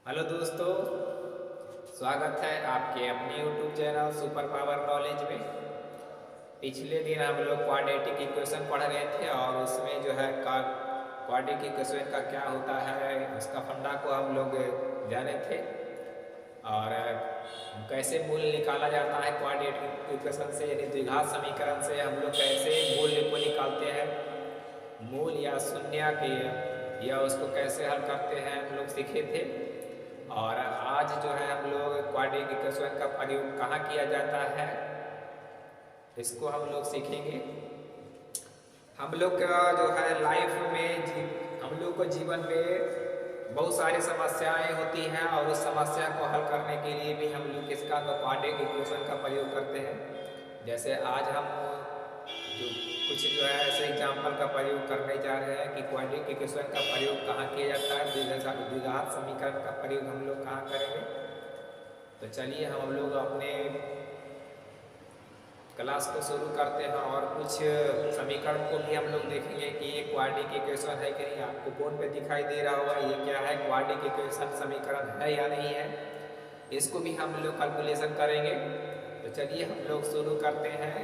Hello दोस्तों, स्वागत है आपके अपने YouTube channel super power knowledge में। पिछले दिन हम लोग क्वाड्रेटिक इक्वेशन पढ़ रहे थे और उसमें जो है क्वाड्रेटिक इक्वेशन का क्या होता है उसका फंडा को हम लोग जाने थे और कैसे मूल निकाला जाता है क्वाड्रेटिक इक्वेशन से, यानी द्विघात समीकरण से हम लोग कैसे मूल्य को निकालते हैं, मूल या शून्य के या उसको कैसे हल करते हैं हम लोग सीखे थे। और आज जो है हम लोग क्वाड्रेटिक इक्वेशन का प्रयोग कहाँ किया जाता है इसको हम लोग सीखेंगे। हम लोग का जो है लाइफ में हम लोग को जीवन में बहुत सारी समस्याएं होती हैं और उस समस्या को हल करने के लिए भी हम लोग किसका क्वाड्रेटिक इक्वेशन का प्रयोग करते हैं। जैसे आज हम जो कुछ जो है ऐसे एग्जाम्पल का प्रयोग करने जा रहे हैं कि क्वाड्रेटिक इक्वेशन का प्रयोग कहाँ किया जाता है, द्विघात समीकरण का प्रयोग हम लोग कहाँ करेंगे। तो चलिए हम लोग अपने क्लास को शुरू करते हैं और कुछ समीकरण को भी हम लोग देखेंगे कि ये क्वाड्रेटिक इक्वेशन है कि नहीं। आपको बोर्ड पे दिखाई दे रहा होगा ये क्या है, क्वाड्रेटिक इक्वेशन समीकरण है या नहीं है, इसको भी हम लोग कैलकुलेशन करेंगे। तो चलिए हम लोग शुरू करते हैं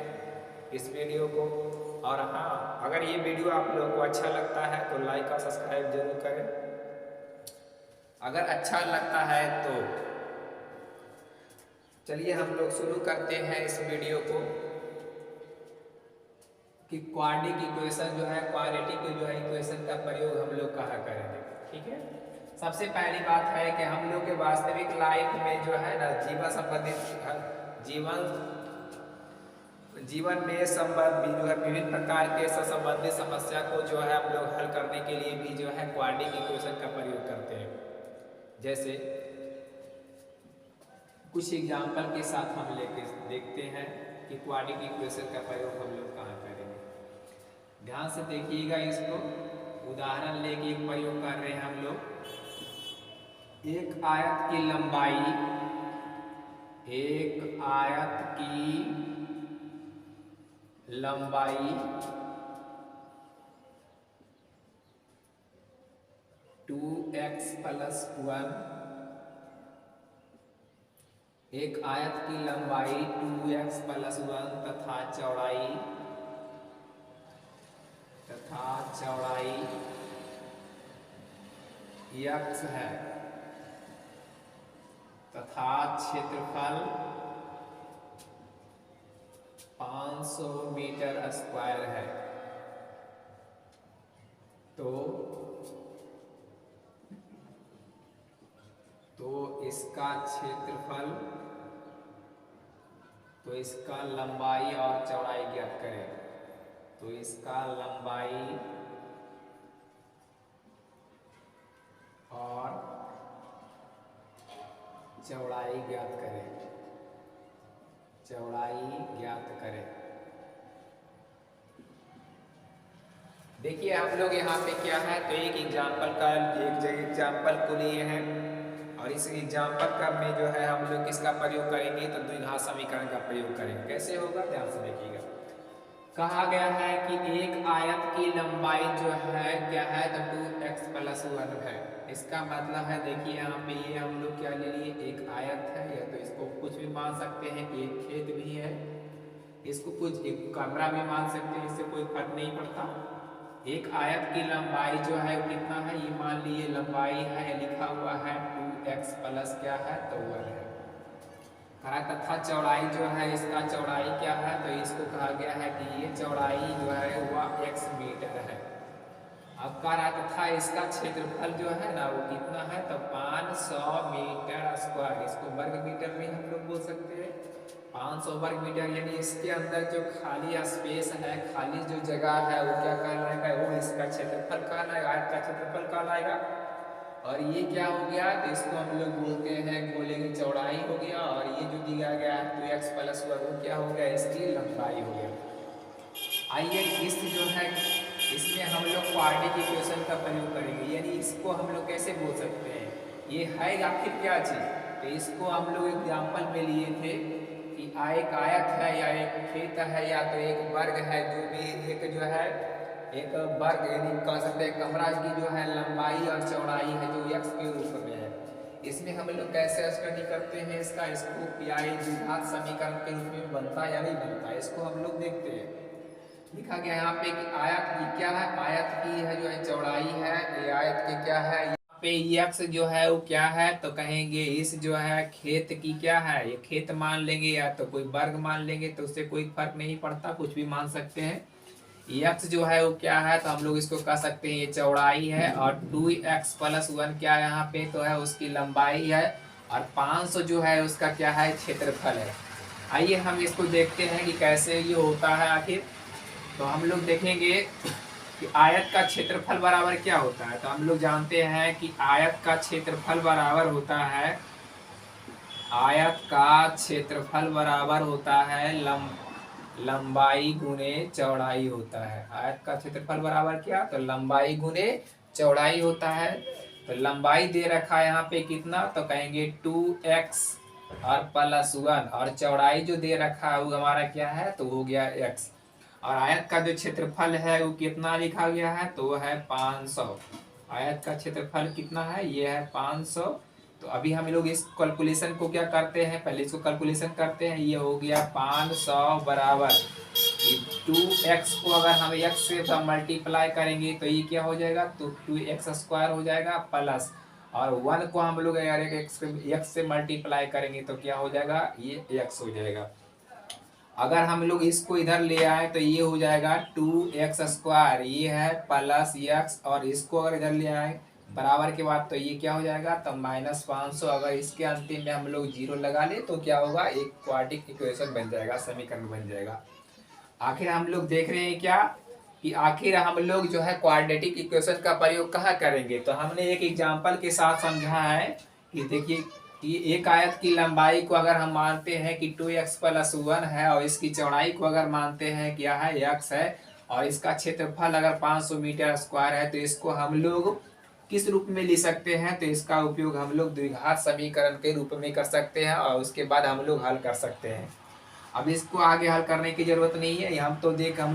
इस वीडियो को। और हाँ, अगर ये वीडियो आप लोग को अच्छा लगता है तो लाइक और सब्सक्राइब जरूर करें। अगर अच्छा लगता है तो चलिए हम लोग शुरू करते हैं इस वीडियो को कि क्वाड्रेटिक इक्वेशन जो है, क्वाड्रेटिक जो है इक्वेशन का प्रयोग हम लोग कहाँ करेंगे। ठीक है, सबसे पहली बात है कि हम लोग के वास्तविक लाइफ में जो है ना जीवन में संबंधित जो है विभिन्न प्रकार के संबंधित समस्या को जो है हम लोग हल करने के लिए भी जो है क्वाड्रेटिक इक्वेशन का प्रयोग करते हैं। जैसे कुछ एग्जाम्पल के साथ हम लेके देखते हैं कि क्वाड्रेटिक इक्वेशन का प्रयोग हम लोग कहाँ करेंगे। ध्यान से देखिएगा, इसको उदाहरण लेके एक प्रयोग कर रहे हैं हम लोग। एक आयत की लंबाई 2x + 1, एक आयत की लंबाई 2x + 1 तथा चौड़ाई x है तथा क्षेत्रफल 500 मीटर स्क्वायर है। तो इसका क्षेत्रफल, तो इसका लंबाई और चौड़ाई ज्ञात करें। तो इसका लंबाई और चौड़ाई ज्ञात करें। देखिए हम लोग यहाँ पे क्या है, तो एक एग्जाम्पल को लिए हैं और इस एग्जाम्पल का में जो है हम लोग किसका प्रयोग करेंगे, तो द्विघात समीकरण का प्रयोग करेंगे। कैसे होगा ध्यान से देखिएगा। कहा गया है कि एक आयत की लंबाई जो है क्या है, तो 2x + 1 है। इसका मतलब है, देखिए यहाँ पे ये हम लोग क्या ले लिए, एक आयत है, या तो इसको कुछ भी मान सकते हैं कि एक खेत भी है, इसको कुछ एक कमरा भी मान सकते हैं, इससे कोई फर्क नहीं पड़ता। एक आयत की लंबाई जो है कितना है, ये मान लीजिए लंबाई है, लिखा हुआ है 2x + क्या है, तो 1 है। तथा चौड़ाई जो है, इसका चौड़ाई क्या है, तो इसको कहा गया है कि ये चौड़ाई जो है वह x मीटर है। अब कह रहा तथा इसका क्षेत्रफल जो है ना वो कितना है, तो 500 मीटर स्क्वायर, इसको वर्ग मीटर में हम लोग बोल सकते हैं। 500 वर्ग मीटर, यानी इसके अंदर जो खाली स्पेस है, खाली जो जगह है वो क्या कहलाएगा, वो इसका क्षेत्रफल कहलाएगा, आयत का क्षेत्रफल कहलाएगा। और ये क्या हो गया, तो इसको हम लोग बोलते हैं गोले की चौड़ाई हो गया, और ये जो दिया गया है 2x + 1 वो क्या हो गया, इसकी लंबाई हो गया। आइए इस जो है इसमें हम लोग क्वाड्रेटिक इक्वेशन का प्रयोग करेंगे, यानी इसको हम लोग कैसे बोल सकते हैं, ये है आखिर क्या चीज। तो इसको हम लोग एग्जाम्पल में लिए थे कि एक आयत है या एक खेत है या तो एक वर्ग है, जो भी एक जो है एक वर्ग यानी कह सकते हैं कमरा की जो है लंबाई और चौड़ाई है जो x के रूप में है। इसमें हम लोग कैसे स्टडी करते हैं इसको पीआई द्विघात समीकरण के रूप में बनता है या नहीं बनता है, इसको हम लोग देखते हैं। लिखा गया यहाँ पे कि आयत की क्या है, आयत की है जो है चौड़ाई है, ये आयत की क्या है, यहाँ पे यक्स जो है वो क्या है, तो कहेंगे इस जो है खेत की क्या है, ये खेत मान लेंगे या तो कोई वर्ग मान लेंगे, तो उससे कोई फर्क नहीं पड़ता, कुछ भी मान सकते हैं। यक्स जो है वो क्या है, तो हम लोग इसको कह सकते हैं ये चौड़ाई है, और 2x+1 क्या यहाँ पे तो है उसकी लंबाई है, और 500 जो है उसका क्या है क्षेत्रफल है। आइए हम इसको देखते हैं कि कैसे ये होता है आखिर। तो हम लोग देखेंगे कि आयत का क्षेत्रफल बराबर क्या होता है। तो हम लोग जानते हैं कि आयत का क्षेत्रफल बराबर होता है, आयत का क्षेत्रफल बराबर होता है लंबाई गुने चौड़ाई होता है। आयत का क्षेत्रफल बराबर क्या, तो लंबाई गुने चौड़ाई होता है। तो लंबाई दे रखा है यहाँ पे कितना, तो कहेंगे 2x और +1, और चौड़ाई जो दे रखा है वो हमारा क्या है, तो हो गया x। और आयत का जो क्षेत्रफल है वो कितना लिखा गया है, तो वो है 500। आयत का क्षेत्रफल कितना है, ये है 500। तो अभी हम लोग इस कैलकुलेशन को क्या करते हैं, पहले इसको कैलकुलेशन करते हैं। ये हो गया 500 बराबर 2x को अगर हम x से मल्टीप्लाई करेंगे तो ये क्या हो जाएगा, तो 2x² हो जाएगा, प्लस और 1 को हम लोग अगर x से मल्टीप्लाई करेंगे तो क्या हो जाएगा, ये x हो जाएगा। अगर हम लोग इसको इधर ले आए तो ये हो जाएगा 2x², ये है प्लस x, और इसको अगर इधर ले आए बराबर के बाद तो ये क्या हो जाएगा, तो -500। अगर इसके अंतिम में हम लोग 0 लगा ले तो क्या होगा, एक क्वाड्रेटिक इक्वेशन बन जाएगा, समीकरण बन जाएगा। आखिर हम लोग देख रहे हैं क्या, कि आखिर हम लोग जो है क्वाड्रेटिक इक्वेशन का प्रयोग कहाँ करेंगे। तो हमने एक एग्जाम्पल के साथ समझा है कि देखिए कि एक आयत की लंबाई को अगर हम मानते हैं कि 2x+1 है, और इसकी चौड़ाई को अगर मानते हैं क्या है x है, और इसका क्षेत्रफल अगर 500 मीटर स्क्वायर है, तो इसको हम लोग किस रूप में लिख सकते हैं, तो इसका उपयोग हम लोग द्विघात समीकरण के रूप में कर सकते हैं, और उसके बाद हम लोग हल कर सकते हैं। अब इसको आगे हल करने की जरूरत नहीं है, हम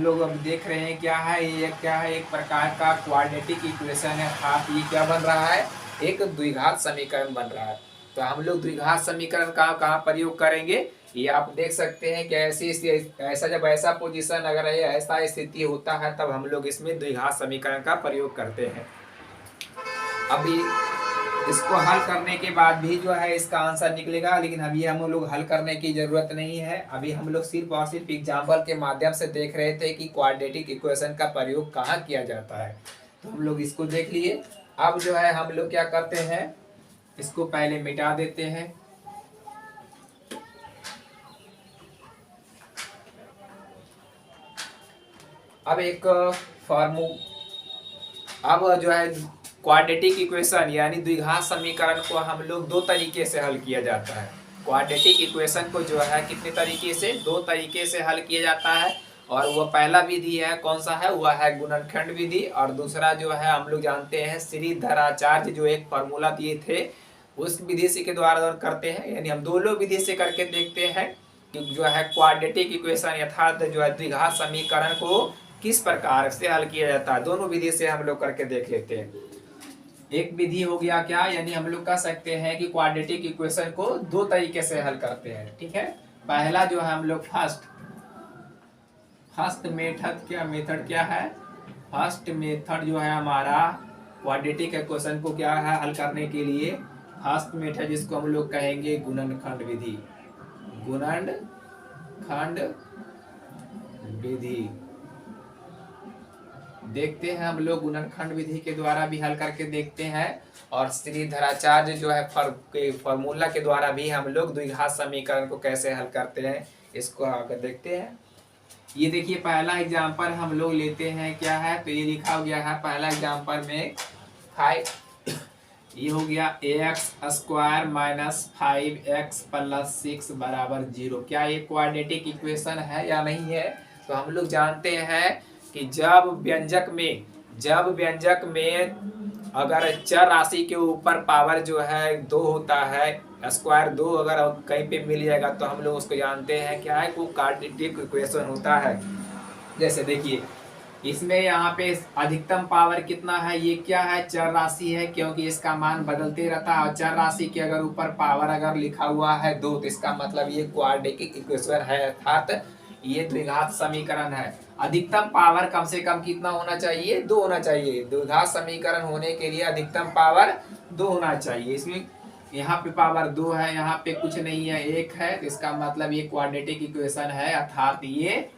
लोग अब देख रहे हैं क्या है, ये क्या है, एक प्रकार का क्वाड्रेटिक इक्वेशन है। खास ये क्या बन रहा है, एक द्विघात समीकरण बन रहा है। तो हम लोग द्विघात समीकरण का कहाँ प्रयोग करेंगे, ये आप देख सकते हैं कि ऐसा जब ऐसा पोजीशन अगर ऐसा स्थिति होता है तब हम लोग इसमें द्विघात समीकरण का प्रयोग करते हैं। अभी इसको हल करने के बाद भी जो है इसका आंसर निकलेगा, लेकिन अभी हम लोग हल करने की जरूरत नहीं है। अभी हम लोग सिर्फ और सिर्फ एग्जाम्पल के माध्यम से देख रहे थे कि क्वाड्रेटिक इक्वेशन का प्रयोग कहाँ किया जाता है। तो हम लोग इसको देख लिए। अब जो है हम लोग क्या करते हैं, इसको पहले मिटा देते हैं। अब एक अब जो है क्वाड्रेटिक इक्वेशन यानी द्विघात समीकरण को हम लोग दो तरीके से हल किया जाता है। क्वाड्रेटिक इक्वेशन को जो है कितने तरीके से, दो तरीके से हल किया जाता है। और वो पहला विधि है कौन सा है, वह है गुणनखंड विधि, और दूसरा जो है हम लोग जानते हैं श्रीधराचार्य जो एक फॉर्मूला दिए थे उस विधि से के द्वारा करते हैं। यानी हम दोनों विधि से करके देखते हैं कि जो है क्वाड्रेटिक इक्वेशन यथार्थ जो है द्विघात समीकरण को किस प्रकार से हल किया जाता है। दोनों विधि से हम लोग करके देख लेते हैं। एक विधि हो गया क्या, यानी हम लोग कह सकते हैं कि क्वाड्रेटिक इक्वेशन को दो तरीके से हल करते हैं। ठीक है, पहला जो है हम लोग फर्स्ट मेथड क्या है, फर्स्ट मेथड जो है हमारा क्वाड्रेटिक इक्वेशन को क्या है हल करने के लिए, फर्स्ट मेथड जिसको हम लोग कहेंगे गुणनखंड विधि। गुणनखंड विधि देखते हैं हम लोग, गुणनखंड विधि के द्वारा भी हल करके देखते हैं, और श्रीधराचार्य जो है फॉर्मूला के द्वारा भी हम लोग द्विघात समीकरण को कैसे हल करते हैं इसको आकर देखते हैं। ये देखिए पहला एग्जांपल हम लोग लेते हैं क्या है, तो ये लिखा गया है पहला एग्जांपल में 5, ये हो गया ax² - 5x + 6 = 0। क्या ये क्वाड्रेटिक इक्वेशन है या नहीं है। तो हम लोग जानते हैं कि जब व्यंजक में अगर चर राशि के ऊपर पावर जो है 2 होता है, स्क्वायर 2 अगर कहीं पे मिल जाएगा तो हम लोग उसको जानते हैं क्या है, वो क्वाड्रेटिक इक्वेशन होता है। जैसे देखिए इसमें यहाँ पे अधिकतम पावर कितना है, ये क्या है, चर राशि है, क्योंकि इसका मान बदलते रहता है। और चर राशि के अगर ऊपर पावर अगर लिखा हुआ है 2 तो इसका मतलब ये क्वाड्रेटिक इक्वेशन है, अर्थात ये द्विघात समीकरण है। अधिकतम पावर कम से कम कितना होना चाहिए, 2 होना चाहिए। द्विघात समीकरण होने के लिए अधिकतम पावर 2 होना चाहिए। इसमें यहाँ पे पावर 2 है, यहाँ पे कुछ नहीं है, 1 है, तो इसका मतलब ये क्वाड्रेटिक इक्वेशन है, अर्थात ये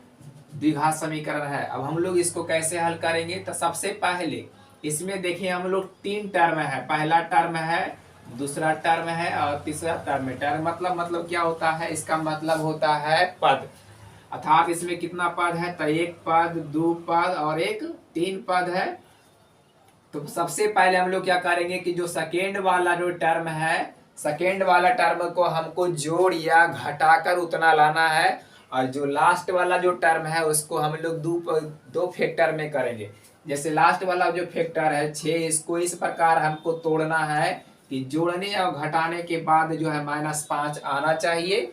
द्विघात समीकरण है। अब हम लोग इसको कैसे हल करेंगे, तो सबसे पहले इसमें देखिए हम लोग 3 टर्म है, पहला टर्म है, दूसरा टर्म है और तीसरा टर्म है। टर्म मतलब क्या होता है, इसका मतलब होता है पद, अर्थात इसमें कितना पद है, तो 1 पद, 2 पद और 3 पद है। तो सबसे पहले हम लोग क्या करेंगे कि जो सेकेंड वाला जो टर्म है, सेकेंड वाला टर्म को हमको जोड़ या घटाकर उतना लाना है, और जो लास्ट वाला जो टर्म है उसको हम लोग दो फैक्टर में करेंगे। जैसे लास्ट वाला जो फैक्टर है 6, इसको इस प्रकार हमको तोड़ना है कि जोड़ने और घटाने के बाद जो है -5 आना चाहिए,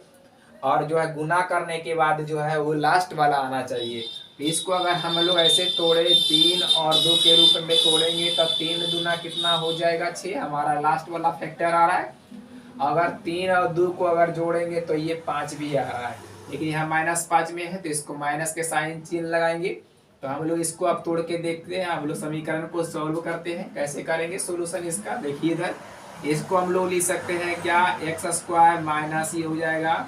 और जो है गुना करने के बाद जो है वो लास्ट वाला आना चाहिए। तो इसको अगर हम लोग ऐसे तोड़े 3 और 2 के रूप में तोड़ेंगे तो 3 दूना कितना हो जाएगा, 6, हमारा लास्ट वाला फैक्टर आ रहा है। अगर 3 और 2 को अगर जोड़ेंगे तो ये 5 भी आ रहा है, लेकिन यहाँ -5 में है तो इसको माइनस के साइन चिन्ह लगाएंगे। तो हम लोग इसको अब तोड़ के देखते हैं, हम लोग समीकरण को सॉल्व करते हैं। कैसे करेंगे सोल्यूशन इसका, देखिए इधर इसको हम लोग लिख सकते हैं क्या, x² माइनस ये हो जाएगा,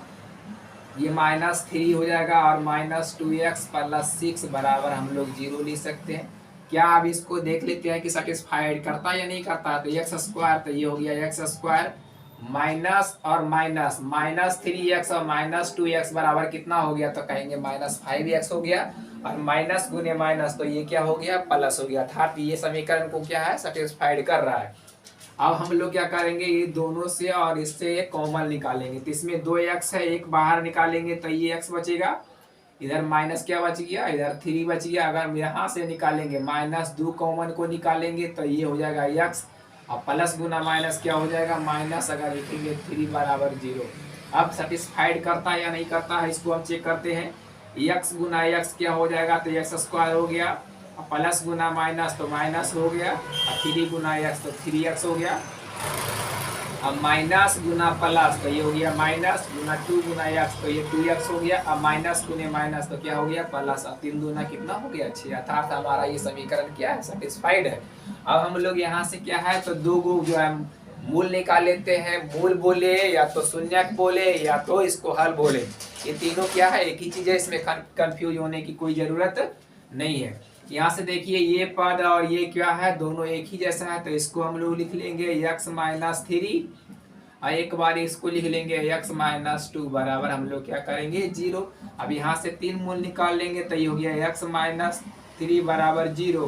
ये -3 हो जाएगा, और -2x + 6 बराबर हम लोग 0 लिख सकते हैं। क्या अब इसको देख लेते हैं कि सेटिस्फाइड करता है या नहीं करता। तो x², तो ये हो गया x² माइनस और माइनस, -3x और -2x बराबर कितना हो गया, तो कहेंगे -5x हो गया, और माइनस गुने माइनस तो ये क्या हो गया, प्लस हो गया, अर्थात ये समीकरण को क्या है, सेटिस्फाइड कर रहा है। अब हम लोग क्या करेंगे, ये दोनों से और इससे एक कॉमन निकालेंगे। तो इसमें 2x है, एक बाहर निकालेंगे तो ये x बचेगा, इधर माइनस क्या बच गया, इधर 3 बच गया। अगर यहाँ से निकालेंगे -2 कॉमन को निकालेंगे तो ये हो जाएगा x, और प्लस गुना माइनस क्या हो जाएगा, माइनस, अगर लिखेंगे 3 बराबर 0। अब सेटिस्फाइड करता है या नहीं करता है इसको हम चेक करते हैं। x गुना x क्या हो जाएगा, तो x² हो गया, प्लस गुना माइनस तो माइनस हो गया, और 3 गुना x तो 3x हो गया। अब माइनस गुना प्लस तो ये हो गया माइनस, गुना 2 गुना x तो ये 2x हो गया, अब माइनस गुने माइनस तो क्या हो गया, प्लस, और 3 दूना कितना हो गया, 6, अर्थात हमारा ये समीकरण क्या है, सेटिस्फाइड है। अब हम लोग यहाँ से क्या है, तो 2 गो जो है मूल निकाल लेते हैं। मूल बोले या तो शून्यक बोले या तो इसको हल बोले, ये तीनों क्या है, एक ही चीज है, इसमें कंफ्यूज होने की कोई जरूरत नहीं है। यहाँ से देखिए ये पद और ये क्या है, दोनों एक ही जैसा है, तो इसको हम लोग लिख लेंगे x - 3, और एक बार इसको लिख लेंगे x - 2 बराबर हम लोग क्या करेंगे, 0। अब यहाँ से 3 मूल निकाल लेंगे तो ये हो गया x - 3 बराबर 0,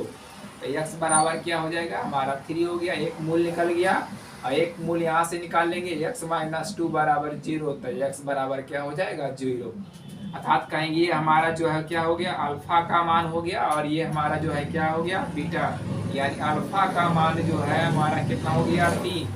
तो x बराबर क्या हो जाएगा, हमारा 3 हो गया, एक मूल निकल गया, और एक मूल यहाँ से निकाल लेंगे, x - 2 बराबर 0, तो x बराबर क्या हो जाएगा, 0, अर्थात कहेंगे ये हमारा जो है क्या हो गया, अल्फा का मान हो गया, और ये हमारा जो है क्या हो गया, बीटा, यानी अल्फा का मान जो है हमारा कितना हो गया, 3,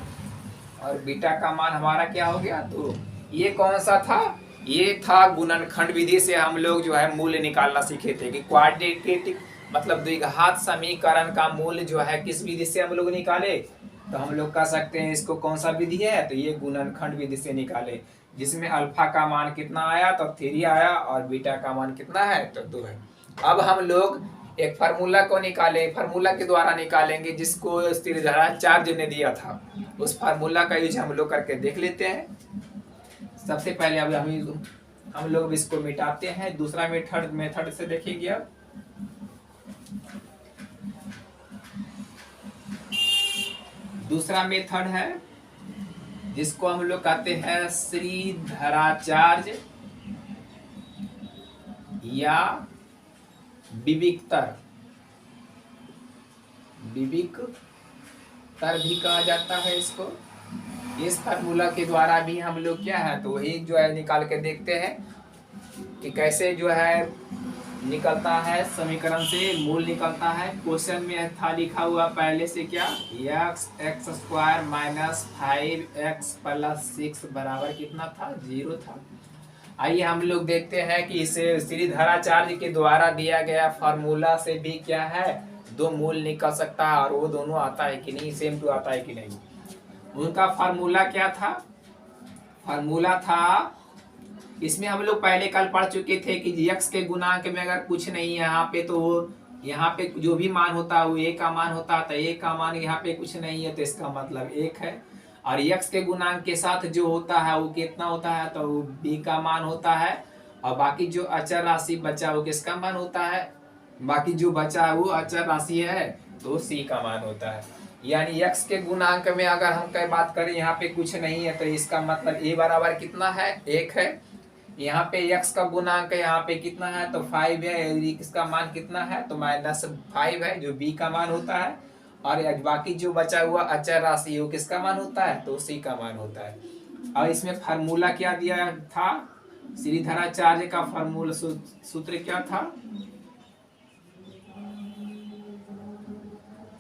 और बीटा का मान हमारा क्या हो गया, 2। ये कौन सा था, ये था गुणनखंड विधि से हम लोग जो है मूल्य निकालना सीखे थे, कि क्वाड्रेटिक मतलब द्विघात समीकरण का मूल्य जो है किस विधि से हम लोग निकाले, तो हम लोग कह सकते हैं इसको कौन सा विधि है, तो ये गुणनखंड विधि से निकाले, जिसमें अल्फा का मान कितना आया, तो 3 आया, और बीटा का मान कितना है, तो 2 है। अब हम लोग एक फार्मूला को निकाले, फार्मूला के द्वारा निकालेंगे, जिसको स्थिराचार्य ने दिया था, उस फार्मूला का यूज हम लोग करके देख लेते हैं। सबसे पहले अब हम लोग इसको मिटाते हैं, दूसरा मेथड से देखेंगे। अब दूसरा मेथड है जिसको हम लोग कहते हैं श्रीधराचार्य या विविक्तर भी कहा जाता है इसको। इस फार्मूला के द्वारा भी हम लोग क्या है, तो वही जो है निकाल के देखते हैं कि कैसे जो है निकलता है, समीकरण से मूल निकलता है। क्वेश्चन में था लिखा हुआ पहले से क्या, x² - 5x + 6 बराबर कितना था, 0 था। आइए हम लोग देखते हैं कि इसे श्रीधराचार्य के द्वारा दिया गया फार्मूला से भी क्या है, दो मूल निकल सकता है, और वो दोनों आता है कि नहीं, सेम टू आता है कि नहीं। उनका फार्मूला क्या था? फार्मूला था, इसमें हम लोग पहले कल पढ़ चुके थे कि यक्स के गुणांक में अगर कुछ नहीं है यहाँ पे, तो यहाँ पे जो भी मान होता है वो ए का मान होता है, तो ए का मान यहाँ पे कुछ नहीं है तो इसका मतलब 1 है। और यक्स के गुणांक के साथ जो होता है वो कितना होता है, तो वो बी का मान होता है। और बाकी जो अचर राशि बचा वो किसका मान होता है, बाकी जो बचा वो अचर राशि है तो सी का मान होता है। यानी यक्स के गुणांक में अगर हम कई बात करें यहाँ पे कुछ नहीं है, तो इसका मतलब ए बराबर कितना है, 1 है। यहाँ पे यक्स का गुणांक यहाँ पे कितना है, तो 5 है। इसका मान कितना है, तो -5 है, जो बी का मान होता है। और बाकी जो बचा हुआ अचर राशि वो किसका मान होता है, तो सी का मान होता है। और इसमें फार्मूला क्या दिया था, श्रीधराचार्य का फार्मूला सूत्र क्या था,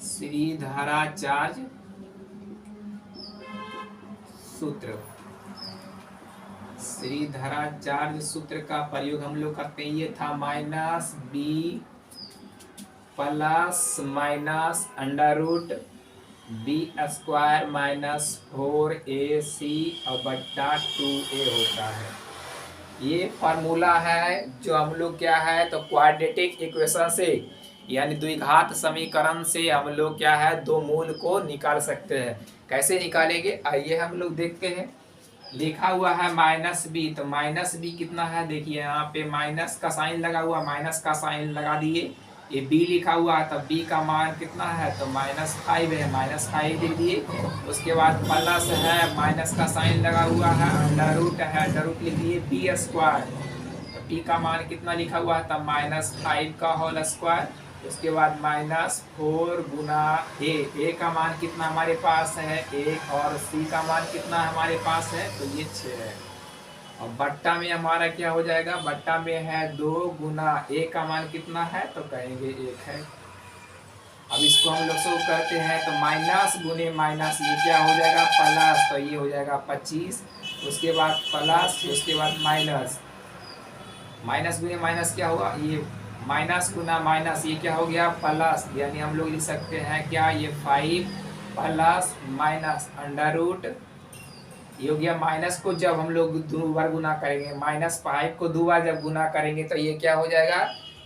श्रीधराचार्य सूत्र, श्रीधराचार्य सूत्र का प्रयोग हम लोग करते हैं, ये था -b plus minus √b² -4ac और बट्टा 2a होता है। ये फार्मूला है जो हम लोग क्या है, तो क्वाड्रेटिक इक्वेशन से यानी द्विघात समीकरण से हम लोग क्या है, दो मूल को निकाल सकते हैं। कैसे निकालेंगे, आइए हम लोग देखते हैं। लिखा हुआ है -b, तो -b कितना है, देखिए यहाँ पे माइनस का साइन लगा हुआ, माइनस का साइन लगा दिए। ये b लिखा हुआ है, तब b का मान कितना है, तो -5 है, -5 लिख दिए। उसके बाद प्लस है, माइनस का साइन लगा हुआ है, अंडर है, अंडर लिख दिए b²। तो p का मान कितना लिखा हुआ है, तब -5 का होल स्क्वायर। उसके बाद -4 गुना a का मान कितना हमारे पास है 1, और c का मान कितना हमारे पास है, तो ये 6 है। और बट्टा में हमारा क्या हो जाएगा, बट्टा में है 2 गुना a का मान कितना है, तो कहेंगे 1 है। अब इसको हम लोग सो करते हैं, तो माइनस गुने माइनस ये क्या हो जाएगा, प्लस, तो ये हो जाएगा 25। उसके बाद प्लस, उसके बाद माइनस, माइनस गुने माइनस क्या होगा, ये माइनस गुना माइनस ये क्या हो गया, प्लस। यानी हम लोग लिख सकते हैं क्या, ये 5 प्लस माइनस अंडर ये हो गया। माइनस को जब हम लोग 2 बार गुना करेंगे, -5 को 2 बार जब गुना करेंगे तो ये क्या हो जाएगा,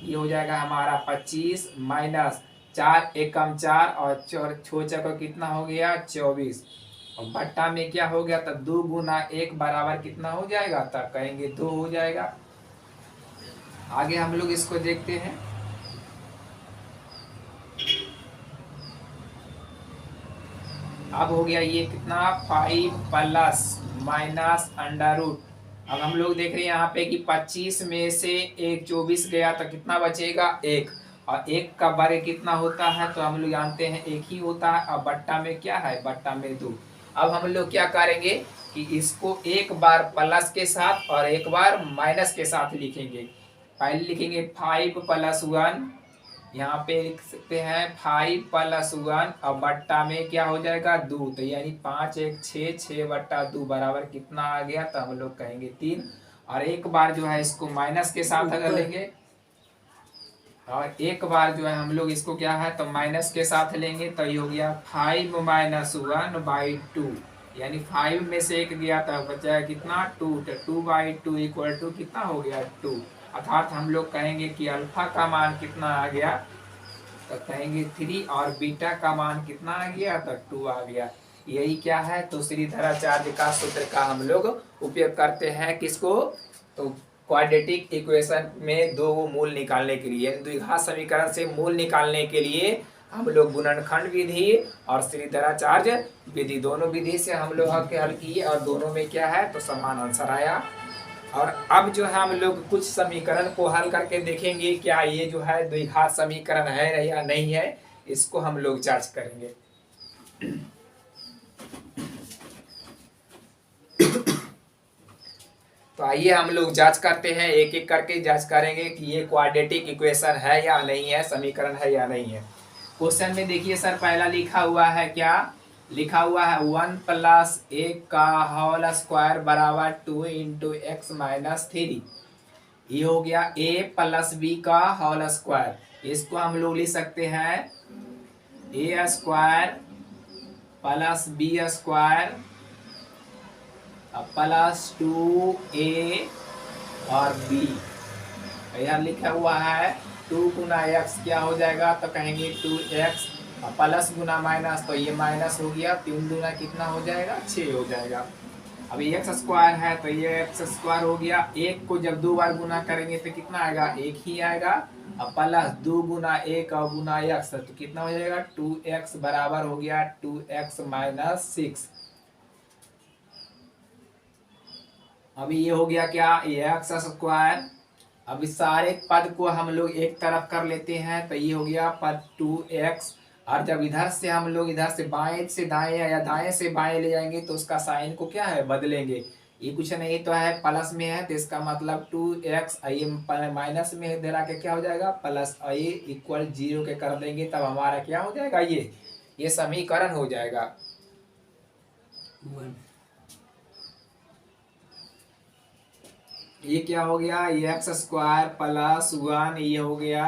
ये हो जाएगा हमारा 25 माइनस 4 एकम 4 और 4 कितना हो गया 24। और बट्टा में क्या हो गया, तब 2 गुना 1 बराबर कितना हो जाएगा, तब कहेंगे 2 हो जाएगा। आगे हम लोग इसको देखते हैं। अब हो गया ये कितना 5 प्लस माइनस अंडर रूट। अब हम लोग देख रहे हैं यहाँ पे कि 25 में से 1 24 गया तो कितना बचेगा 1, और 1 का बारे कितना होता है, तो हम लोग जानते हैं 1 ही होता है। और बट्टा में क्या है, बट्टा में 2। अब हम लोग क्या करेंगे कि इसको एक बार प्लस के साथ और एक बार माइनस के साथ लिखेंगे। पहले लिखेंगे 5 + 1, यहाँ पे लिख सकते हैं 5 + 1, और बट्टा में क्या हो जाएगा 2, तो यानी 5 1 6, 6/2 बराबर कितना आ गया, तो हम लोग कहेंगे 3। और एक बार जो है इसको माइनस के साथ अगर लेंगे, और एक बार जो है हम लोग इसको क्या है, तो माइनस के साथ लेंगे, तो ये हो गया 5 - 1/2, यानी 5 में से 1 गया तो बचा कितना 2, तो 2/2 = कितना हो गया 2। अर्थात हम लोग कहेंगे कि अल्फा का मान कितना आ गया, तो कहेंगे 3, और बीटा का मान कितना आ गया, तो 2 आ गया। यही क्या है, तो श्रीधराचार्य का सूत्र का हम लोग उपयोग करते हैं किसको, तो क्वाड्रेटिक इक्वेशन में दो मूल निकालने के लिए, द्विघात समीकरण से मूल निकालने के लिए हम लोग गुणनखंड विधि और श्रीधराचार्य विधि, दोनों विधि से हम लोग हल किए, और दोनों में क्या है, तो समान आंसर आया। और अब जो है हम लोग कुछ समीकरण को हल करके देखेंगे क्या ये जो है द्विघात समीकरण है या नहीं है, इसको हम लोग जांच करेंगे। तो आइए हम लोग जांच करते हैं, एक एक करके जांच करेंगे कि ये क्वाड्रेटिक इक्वेशन है या नहीं है, समीकरण है या नहीं है। क्वेश्चन में देखिए सर, पहला लिखा हुआ है क्या, लिखा हुआ है 1 प्लस एक का होल स्क्वायर बराबर 2 इंटू एक्स माइनस 3। ये हो गया a प्लस बी का होल स्क्वायर। इसको हम लोग लिख सकते हैं a square plus B square plus 2a और b। यहाँ लिखा हुआ है 2 गुना एक्स क्या हो जाएगा, तो कहेंगे 2x प्लस गुना माइनस, तो ये माइनस हो गया, 3 गुना कितना हो जाएगा 6 हो जाएगा। अब एक्स स्क्वायर है तो ये एक्स स्क्वायर हो गया। एक को जब 2 बार गुना करेंगे तो कितना आएगा, एक ही आएगा। अब प्लस 2 गुना एक और गुना एक्स तो कितना हो जाएगा 2x बराबर हो गया 2x माइनस 6। अभी ये हो गया क्या, एक्स स्क्वायर। अब इस सारे पद को हम लोग एक तरफ कर लेते हैं तो ये हो गया पद 2x। और जब इधर से हम लोग इधर से बाएं से दाएं या दाएं से बाएं ले जाएंगे तो उसका साइन को क्या है बदलेंगे। ये कुछ नहीं तो है प्लस में है तो इसका मतलब 2x ये माइनस में है, देरा के क्या हो जाएगा प्लस ये इक्वल 0 के कर देंगे तब हमारा क्या हो जाएगा, ये समीकरण हो जाएगा। ये क्या हो गया, एक्स स्क्वायर प्लस 1 ये हो गया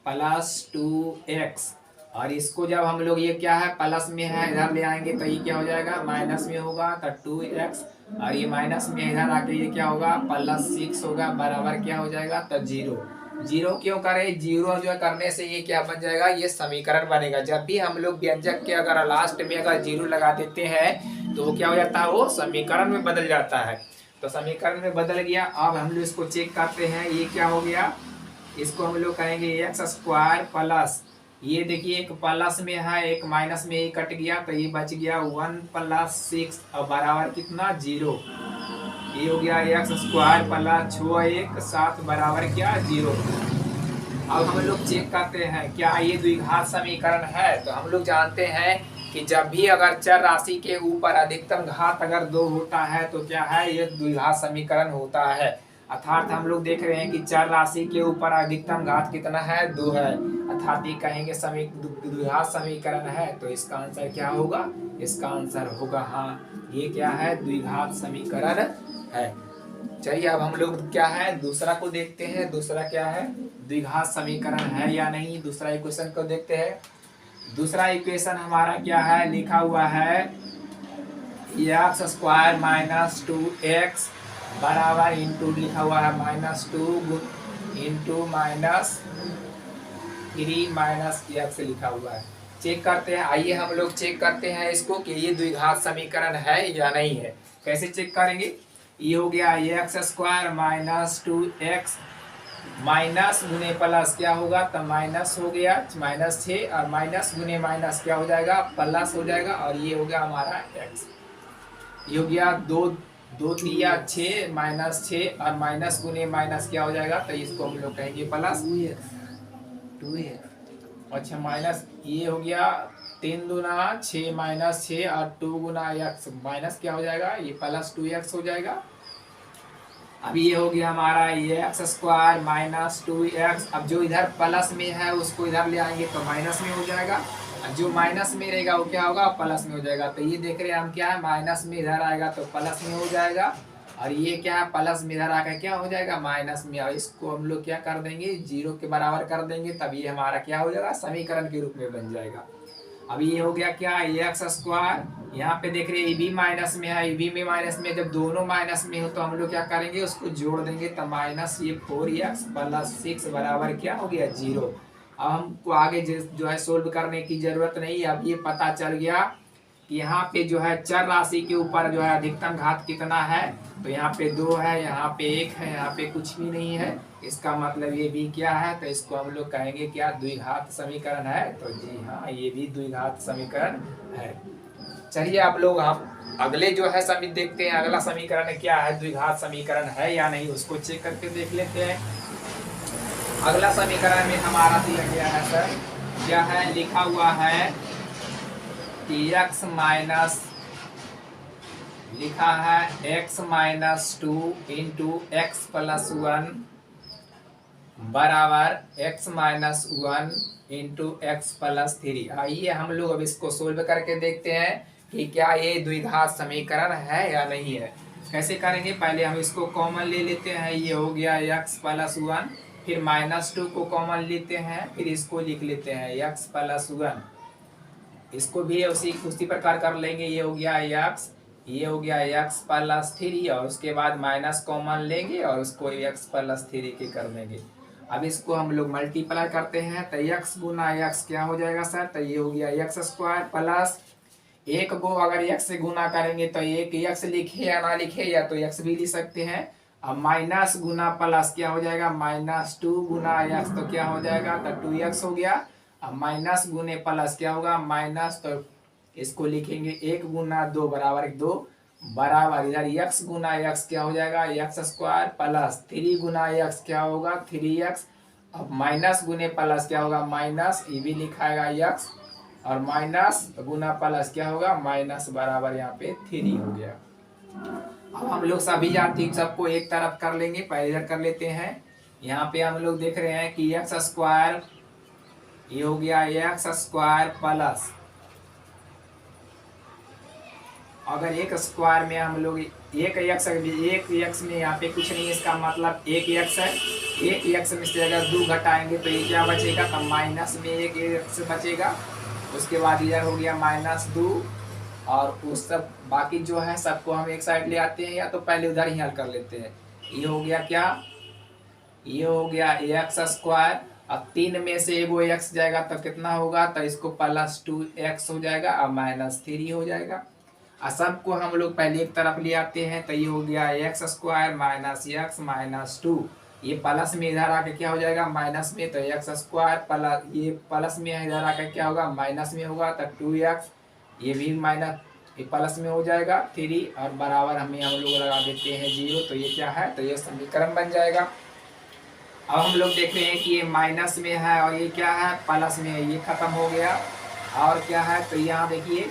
प्लस 2x। और इसको जब हम लोग ये क्या है प्लस में है इधर ले आएंगे तो ये क्या हो जाएगा माइनस में होगा तो 2x। और ये माइनस में इधर आके ये क्या होगा प्लस 6 होगा बराबर क्या हो जाएगा तो 0। 0 क्यों करें, 0 जो करने से ये क्या बन जाएगा, ये समीकरण बनेगा। जब भी हम लोग व्यंजक के अगर लास्ट में अगर 0 लगा देते हैं तो वो क्या हो जाता है, वो समीकरण में बदल जाता है। तो समीकरण में बदल गया। अब हम लोग इसको चेक करते हैं, ये क्या हो गया, इसको हम लोग कहेंगे एक्स स्क्वायर प्लस, ये देखिए एक प्लस में है एक माइनस में, ये कट गया तो ये बच गया 1 प्लस 6 और बराबर कितना 0। ये हो गया एक्स स्क्वायर प्लस 6 1 7 बराबर क्या 0। अब हम लोग चेक करते हैं क्या ये द्विघात समीकरण है। तो हम लोग जानते हैं कि जब भी अगर चर राशि के ऊपर अधिकतम घात अगर 2 होता है तो क्या है, ये द्विघात समीकरण होता है। अर्थात हम लोग देख रहे हैं कि चर राशि के ऊपर अधिकतम घात कितना है 2 है, अर्थात ये कहेंगे द्विघात समीकरण है। तो इसका आंसर क्या होगा, इसका आंसर होगा हाँ ये क्या है द्विघात समीकरण है। चलिए अब हम लोग क्या है दूसरा को देखते हैं, दूसरा क्या है द्विघात समीकरण है या नहीं। दूसरा इक्वेशन को देखते हैं। दूसरा इक्वेशन हमारा क्या है, लिखा हुआ है एक्स स्क्वायर माइनस 2x बराबर इंटू लिखा हुआ है -2 इंटू -3 माइनस एक्स लिखा हुआ है। चेक करते हैं, आइए हम लोग चेक करते हैं इसको कि ये द्विघात समीकरण है या नहीं है। कैसे चेक करेंगे, ये हो गया x square minus 2x minus गुने प्लस क्या होगा तो माइनस हो गया -6 और माइनस गुने माइनस क्या हो जाएगा प्लस हो जाएगा। और ये हो गया हमारा x, ये हो गया 2 3 6 -6 और माइनस गुने माइनस क्या हो जाएगा तो इसको हम लोग कहेंगे प्लस 2x। अच्छा माइनस ये हो गया 3 दूना 6 -6 और 2 गुना x माइनस क्या हो जाएगा ये प्लस 2x हो जाएगा। अब ये हो गया हमारा ये एक्स स्क्वायर माइनस 2x। अब जो इधर प्लस में है उसको इधर ले आएंगे तो माइनस में हो जाएगा, और जो माइनस में रहेगा वो क्या होगा प्लस में हो जाएगा। तो ये देख रहे हैं हम क्या है माइनस में इधर आएगा तो प्लस में हो जाएगा, और ये क्या है प्लस में इधर आकर क्या हो जाएगा माइनस में। और इसको हम लोग क्या कर देंगे 0 के बराबर कर देंगे, तब ये हमारा क्या हो जाएगा समीकरण के रूप में बन जाएगा। अब ये हो गया क्या एक्स स्क्वायर, यहाँ पे देख रहे हैं ये भी माइनस में है ये भी माइनस में, जब दोनों माइनस में हो तो हम लोग क्या करेंगे उसको जोड़ देंगे तो माइनस ये 4x प्लस 6 बराबर क्या हो गया 0। अब हमको आगे जो है सोल्व करने की जरूरत नहीं। अब ये पता चल गया कि यहाँ पे जो है चर राशि के ऊपर जो है अधिकतम घात कितना है, तो यहाँ पे 2 है यहाँ पे 1 है यहाँ पे कुछ भी नहीं है, इसका मतलब ये भी क्या है तो इसको हम लोग कहेंगे क्या द्विघात समीकरण है। तो जी हाँ ये भी द्विघात समीकरण है। चलिए आप लोग हम अगले जो है समी देखते हैं अगला समीकरण क्या है, द्विघात समीकरण है या नहीं उसको चेक करके देख लेते हैं। अगला समीकरण में हमारा दिया गया है सर क्या है, लिखा हुआ है कि x माइनस लिखा है x -2 इंटू एक्स प्लस 1 बराबर x minus one into x plus three. आइए हम लोग अब इसको सोल्व करके देखते हैं कि क्या ये द्विघात समीकरण है या नहीं है। कैसे करेंगे, पहले हम इसको कॉमन ले लेते हैं, ये हो गया एक्स प्लस वन, फिर माइनस टू को कॉमन लेते हैं, फिर इसको लिख लेते हैं एक्स प्लस वन। इसको भी उसी प्रकार कर लेंगे, ये हो गया एक्स, ये हो गया एक्स प्लस थ्री, और उसके बाद माइनस कॉमन लेंगे और उसको एक्स प्लस थ्री के कर देंगे। अब इसको हम लोग मल्टीप्लाई करते हैं तो एक्स गुना एक्स क्या हो जाएगा सर, तो ये हो गया एक्स स्क्वायर प्लस एक को अगर एक्स से गुना करेंगे तो एक एक्स लिखे या ना लिखे, या तो एक्स भी लिख सकते हैं। अब माइनस गुना प्लस क्या हो जाएगा, माइनस टू गुना एक्स, तो क्या हो जाएगा, तो टू एक्स हो गया। अब माइनस गुने प्लस क्या होगा, माइनस, तो इसको लिखेंगे एक गुना दो बराबर दो, बराबर इधर एक्स गुना एक्स क्या हो जाएगा, एक्स स्क्वायर प्लस थ्री गुना एक्स क्या होगा, थ्री एक्स। अब माइनस गुने प्लस क्या होगा, माइनस, ये भी लिखाएगा एक्स, और माइनस गुना प्लस क्या होगा, माइनस, बराबर यहाँ पे थ्री हो गया। अब हम लोग सभी जाति सबको एक तरफ कर लेंगे, पहले इधर कर लेते हैं। यहाँ पे हम लोग देख रहे हैं कि एक्स स्क्वायर, ये हो गया एक्स स्क्वायर प्लस, अगर एक स्क्वायर में हम लोग एक एक्स में यहाँ पे कुछ नहीं, इसका मतलब एक एक्स है, एक एक्स में से अगर दो घटाएंगे तो ये क्या बचेगा, तो माइनस में एक एक्स बचेगा। उसके बाद इधर हो गया माइनस दो, और उस सब बाकी जो है सबको हम एक साइड ले आते हैं, या तो पहले उधर ही हल कर लेते हैं। ये हो गया क्या, ये हो गया एक्स स्क्वायर, अब तीन में से एगो एक्स जाएगा तो कितना होगा, तो इसको प्लस टू एक्स हो जाएगा, अब माइनस थ्री हो जाएगा। और सबको हम लोग पहले एक तरफ ले आते हैं, तो ये हो गया x square minus x minus two, ये प्लस में इधर आके क्या हो जाएगा, माइनस में, तो एक्स स्क्वायर प्लस, ये प्लस में इधर आके क्या होगा, माइनस में होगा, तो टू एक्स, ये भी माइनस, ये प्लस में हो जाएगा थ्री, और बराबर हम लोग लगा देते हैं जीरो, तो ये क्या है, तो ये समीकरण बन जाएगा। अब हम लोग देख रहे हैं कि ये माइनस में है और ये क्या है, प्लस में है, ये खत्म हो गया। और क्या है, तो यहाँ देखिए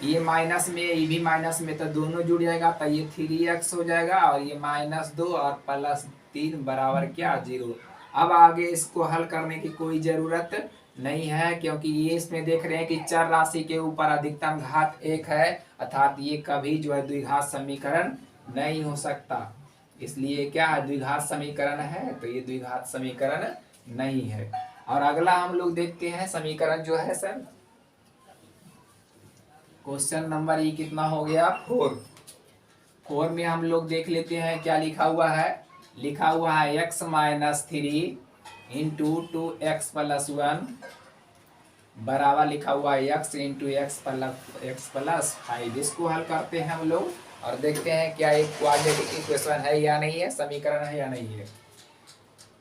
ये माइनस में, ये भी माइनस में, तो दोनों जुड़ जाएगा, तो ये थ्री एक्स हो जाएगा, और ये माइनस दो और प्लस तीन बराबर क्या, जीरो। अब आगे इसको हल करने की कोई ज़रूरत नहीं है, क्योंकि ये इसमें देख रहे हैं कि चर राशि के ऊपर अधिकतम घात एक है, अर्थात ये कभी जो है द्विघात समीकरण नहीं हो सकता, इसलिए क्या है, द्विघात समीकरण है, तो ये द्विघात समीकरण नहीं है। और अगला हम लोग देखते हैं समीकरण जो है सर, क्वेश्चन नंबर ये कितना हो गया, फोर में हम लोग देख लेते हैं क्या लिखा हुआ है। लिखा हुआ है x minus three into two x plus one, बराबर लिखा हुआ है x into x plus five. इसको हल करते हैं हम लोग और देखते हैं क्या एक क्वाड्रेटिक इक्वेशन है या नहीं है, समीकरण है या नहीं है।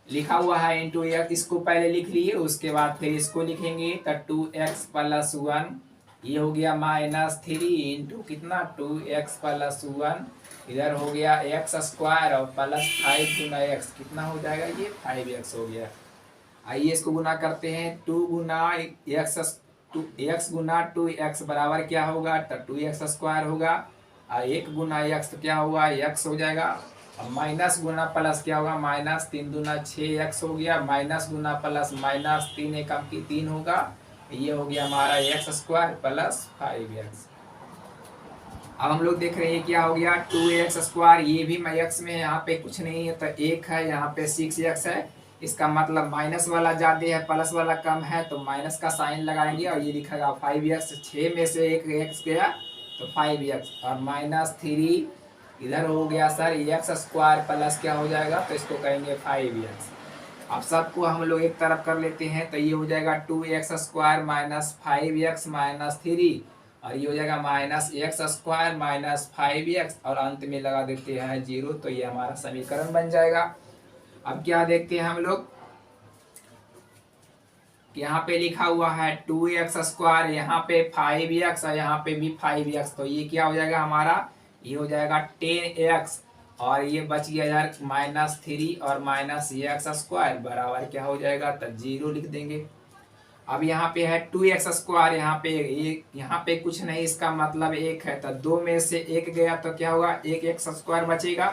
लिखा हुआ है इंटू एक्स, इसको पहले लिख लिए, उसके बाद फिर इसको लिखेंगे, तो टू एक्स प्लस वन, ये हो गया माइनस थ्री इंटू कितना, टू एक्स प्लस वन, इधर हो गया एक्स स्क्वायर और प्लस फाइव गुना एक्स, कितना हो जाएगा, ये फाइव एक्स हो गया। आइए इसको गुना करते हैं, टू गुना एक्स गुना टू एक्स बराबर क्या होगा, तो टू एक्स स्क्वायर होगा, और एक गुना एक्स तो क्या होगा, एक्स हो जाएगा। अब माइनस गुना प्लस क्या होगा, माइनस तीन दूना छः एक्स हो गया, माइनस गुना प्लस माइनस तीन एकम की तीन होगा, ये हो गया हमारा x square plus five x. अब हम लोग देख रहे हैं क्या हो गया, टू एक्स स्क्वायर, ये भी एक्स में यहाँ पे कुछ नहीं है तो एक है, यहाँ पे सिक्स एक्स है, इसका मतलब माइनस वाला ज़्यादा है प्लस वाला कम है, तो माइनस का साइन लगाएंगे और ये लिखेगा फाइव एक्स, छः में से एक एक्स गया तो फाइव एक्स, और माइनस थ्री इधर हो गया सर एक्स स्क्वायर प्लस क्या हो जाएगा, तो इसको कहेंगे फाइव एक्स। अब सबको हम लोग एक तरफ कर लेते हैं, तो ये हो जाएगा two X square minus five X minus three, और ये हो जाएगा minus X square minus five X, और अंत में लगा देते हैं जीरो, तो ये हमारा समीकरण बन जाएगा। अब क्या देखते हैं हम लोग, यहाँ पे लिखा हुआ है टू एक्स स्क्वायर, यहाँ पे फाइव एक्स और यहाँ पे भी फाइव एक्स, तो ये क्या हो जाएगा हमारा, ये हो जाएगा टेन एक्स, और ये बच गया यार माइनस थ्री और माइनस एक्स स्क्वायर बराबर क्या हो जाएगा, तो जीरो लिख देंगे। अब यहाँ पे है टू एक्स स्क्वायर, यहाँ पे कुछ नहीं, इसका मतलब एक है, तो दो में से एक गया तो क्या होगा, एक एक्स स्क्वायर बचेगा,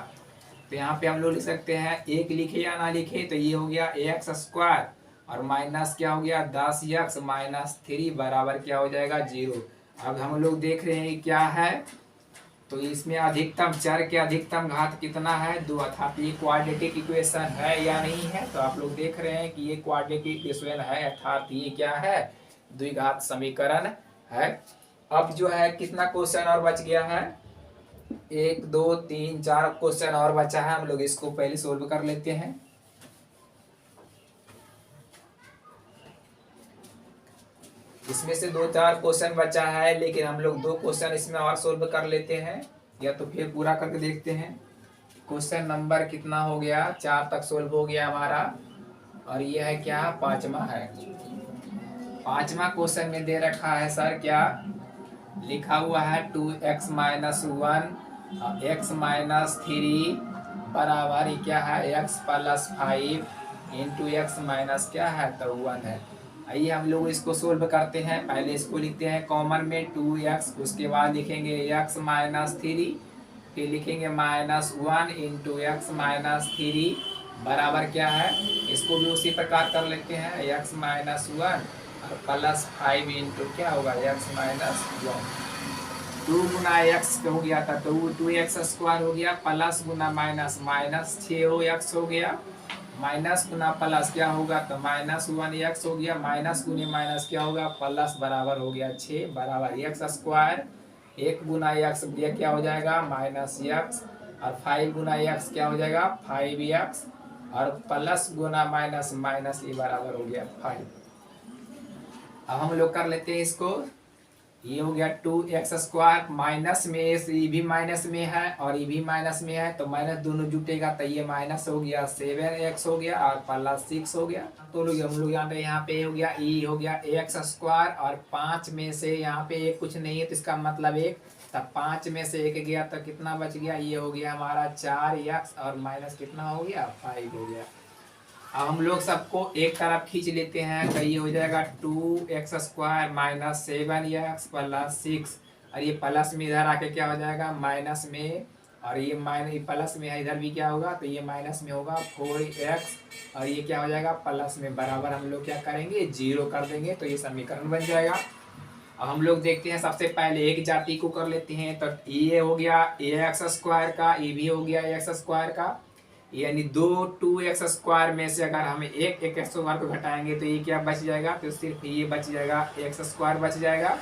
तो यहाँ पे हम लोग लिख सकते हैं, एक लिखे या ना लिखे, तो ये हो गया एक्स स्क्वायर और माइनस क्या हो गया 10x माइनस 3 बराबर क्या हो जाएगा 0। अब हम लोग देख रहे हैं क्या है, तो इसमें अधिकतम चर के अधिकतम घात कितना है 2, अर्थात ये क्वाड्रेटिक इक्वेशन है या नहीं है। तो आप लोग देख रहे हैं कि ये क्वाड्रेटिक इक्वेशन है, अर्थात ये क्या है द्विघात समीकरण है। अब जो है कितना क्वेश्चन और बच गया है, 1 2 3 4 क्वेश्चन और बचा है, हम लोग इसको पहले सोल्व कर लेते हैं। इसमें से 2-4 क्वेश्चन बचा है, लेकिन हम लोग 2 क्वेश्चन इसमें और सोल्व कर लेते हैं, या तो फिर पूरा करके देखते हैं। क्वेश्चन नंबर कितना हो गया, 4 तक सोल्व हो गया हमारा, और ये है क्या 5वां है। 5वां क्वेश्चन में दे रखा है सर क्या लिखा हुआ है 2x माइनस 1 x माइनस 3 बराबर क्या है x plus 5 into x minus क्या है तो 1 है। आइए हम लोग इसको सोल्व करते हैं। पहले इसको लिखते हैं कॉमन में 2x, उसके बाद लिखेंगे x माइनस 3, फिर लिखेंगे माइनस 1 इंटू एक्स माइनस 3 बराबर क्या है, इसको भी उसी प्रकार कर लेते हैं x माइनस 1 और प्लस 5 इंटू क्या होगा x माइनस 1। 2 गुना एक्स हो गया था तो 2x स्क्वायर हो गया, प्लस गुना माइनस माइनस 6x हो गया, माइनस गुना प्लस क्या होगा तो माइनस 1x हो गया, माइनस गुने माइनस क्या होगा प्लस बराबर हो गया 6 बराबर एक्स स्क्वायर। 1 गुना एक्स ये क्या हो जाएगा माइनस एक्स, और 5 गुना एक्स क्या हो जाएगा 5x, और प्लस गुना माइनस माइनस ये बराबर हो गया 5। अब हम लोग कर लेते हैं इसको, ये हो गया 2x स्क्वायर, माइनस में ये भी माइनस में है और ये भी माइनस में है, तो माइनस दोनों जुटेगा तो ये माइनस हो गया 7x हो गया और प्लस 6 हो गया। तो हम लोग यहाँ पे हो गया e हो गया x स्क्वायर, और 5 में से यहाँ पे एक कुछ नहीं है तो इसका मतलब 1, तब 5 में से 1 गया तो कितना बच गया, ये हो गया हमारा 4x और माइनस कितना हो गया 5 हो गया। अब हम लोग सबको एक तरफ खींच लेते हैं तो ये हो जाएगा 2x square minus 7x plus 6, और ये प्लस में इधर आके क्या हो जाएगा माइनस में, और ये माइनस प्लस में है इधर भी क्या होगा तो ये माइनस में होगा 4x, और ये क्या हो जाएगा प्लस में बराबर हम लोग क्या करेंगे 0 कर देंगे, तो ये समीकरण बन जाएगा। अब हम लोग देखते हैं सबसे पहले एक जाति को कर लेते हैं, तो ये हो गया ax स्क्वायर का, ये भी हो गया x स्क्वायर का, यानी 2x स्क्वायर में से अगर हम एक x स्क्वायर को घटाएंगे तो ये क्या बच जाएगा, तो सिर्फ ये बच जाएगा x स्क्वायर बच जाएगा,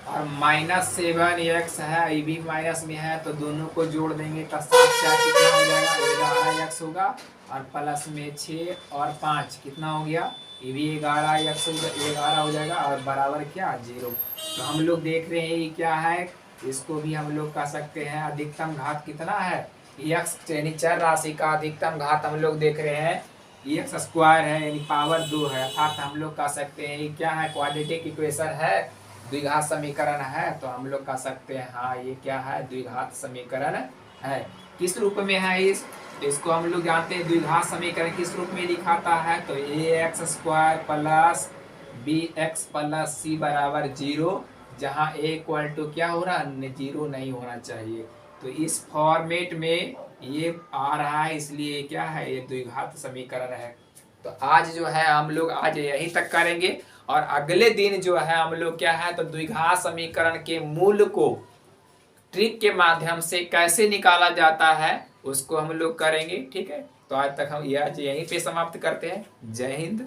और माइनस 7x है ये भी माइनस में है, तो दोनों को जोड़ देंगे तो 7 कितना हो जाएगा 11x होगा, और प्लस में 6 और 5 कितना हो गया ये भी 11x होगा, 11 हो जाएगा, और बराबर क्या 0। तो हम लोग देख रहे हैं ये क्या है, इसको भी हम लोग कह सकते हैं अधिकतम घात कितना है x, यानी चर राशि का अधिकतम घात हम लोग देख रहे हैं x स्क्वायर है यानी पावर 2 है, अर्थात हम लोग कह सकते हैं ये क्या है क्वाड्रेटिक इक्वेशन है, द्विघात समीकरण है, तो हम लोग कह सकते हैं हाँ ये क्या है द्विघात समीकरण है। किस रूप में है इसको हम लोग जानते हैं, द्विघात समीकरण किस रूप में लिखाता है तो ax square plus bx plus c बराबर 0, जहाँ a इक्वल टू क्या हो रहा है 0 नहीं होना चाहिए, तो इस फॉर्मेट में ये आ रहा है, इसलिए क्या है ये द्विघात समीकरण है। तो आज जो है हम लोग आज यहीं तक करेंगे, और अगले दिन जो है हम लोग क्या है तो द्विघात समीकरण के मूल को ट्रिक के माध्यम से कैसे निकाला जाता है उसको हम लोग करेंगे, ठीक है। तो आज तक हम आज यहीं पे समाप्त करते हैं। जय हिंद।